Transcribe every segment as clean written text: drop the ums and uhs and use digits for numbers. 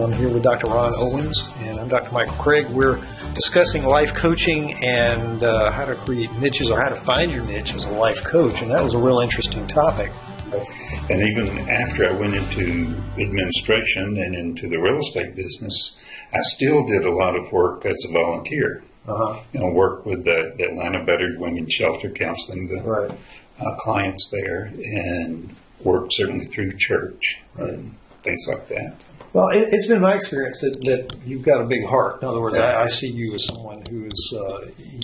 I'm here with Dr. Ron Owens, and I'm Dr. Michael Craig. We're discussing life coaching and how to create niches or how to find your niche as a life coach, and that was a real interesting topic. And even after I went into administration and into the real estate business, I still did a lot of work as a volunteer. Work with the Atlanta Battered Women's Shelter, counseling the clients there, and work certainly through church and things like that. Well, it's been my experience that you've got a big heart. In other words, I see you as someone who is,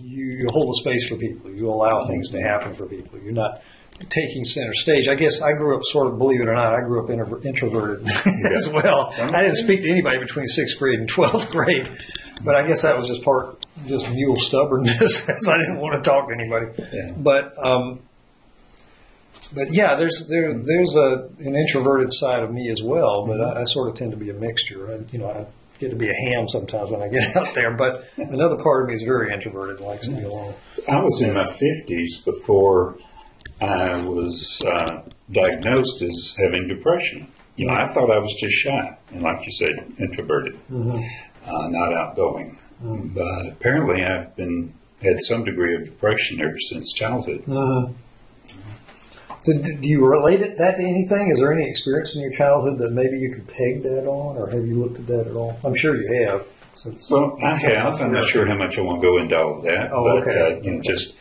you hold a space for people. You allow things to happen for people. You're not taking center stage. I guess I grew up sort of, believe it or not, I grew up introverted as well. I didn't speak to anybody between 6th grade and 12th grade, but I guess that was just mule stubbornness, as I didn't want to talk to anybody. Yeah. But yeah, there's an introverted side of me as well, but I sort of tend to be a mixture. I get to be a ham sometimes when I get out there, but another part of me is very introverted and likes to be alone. I was in my 50s before I was diagnosed as having depression. I thought I was just shy, and like you said, introverted, not outgoing. But apparently I've had some degree of depression ever since childhood. So do you relate that to anything? Is there any experience in your childhood that maybe you could peg that on, or have you looked at that at all? I'm sure you have. Well, I have. I'm not sure how much I want to go into all of that. But just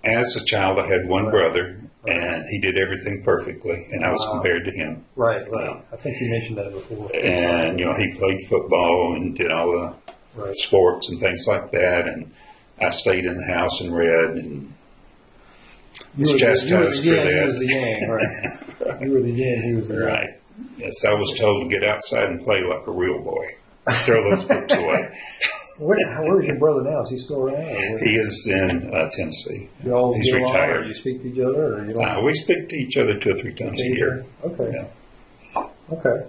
as a child, I had one brother, and he did everything perfectly, and I was compared to him. Right. I think you mentioned that before. And, he played football and did all the sports and things like that, and I stayed in the house and read and was chastised for that. You was the yang, right? You were the yin, he was the yang. Right. Yes, I was told to get outside and play like a real boy. Throw those books away. Where's your brother now? Is he still around? He is in Tennessee. He's retired. Do you speak to each other? Or you don't? We speak to each other 2 or 3 times a year. Okay. Yeah. Okay.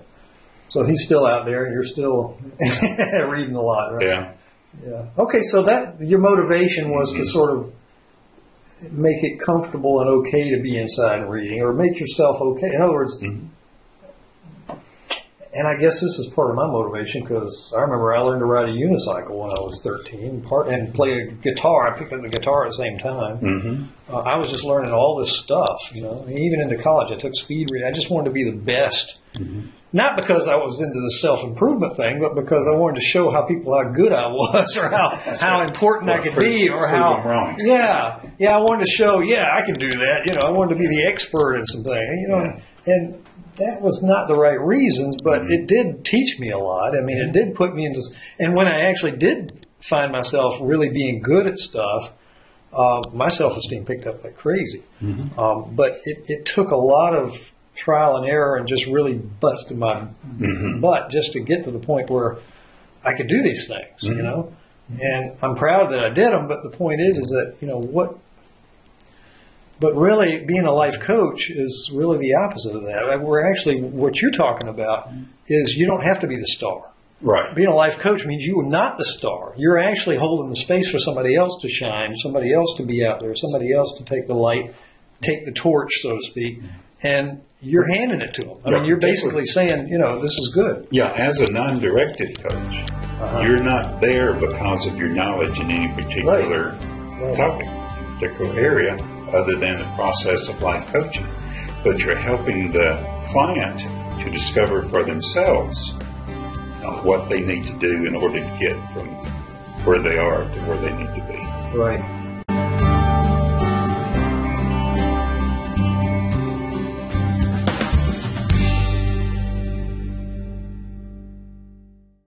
So he's still out there, and you're still reading a lot, right? Yeah. Okay, so that your motivation was to sort of make it comfortable and okay to be inside and reading, or make yourself okay. In other words, and I guess this is part of my motivation, because I remember I learned to ride a unicycle when I was 13 and play a guitar. I picked up the guitar at the same time. I was just learning all this stuff, Even into college, I took speed reading. I just wanted to be the best. Not because I was into the self-improvement thing, but because I wanted to show how good I was, or how important I could be, or how I'm wrong. I wanted to show, I can do that. I wanted to be the expert in something, and that was not the right reasons, but it did teach me a lot. I mean, it did put me into, and when I actually did find myself really being good at stuff, my self-esteem picked up like crazy. But it took a lot of trial and error and just really busted my butt just to get to the point where I could do these things, And I'm proud that I did them, but the point is that, but really being a life coach is really the opposite of that. What you're talking about is you don't have to be the star. Right. Being a life coach means you are not the star. You're actually holding the space for somebody else to shine, somebody else to be out there, somebody else to take the light, take the torch, so to speak, and you're handing it to them. I mean, you're basically saying, this is good. Yeah, as a non-directive coach, you're not there because of your knowledge in any particular topic, particular area, other than the process of life coaching. But you're helping the client to discover for themselves what they need to do in order to get from where they are to where they need to be. Right.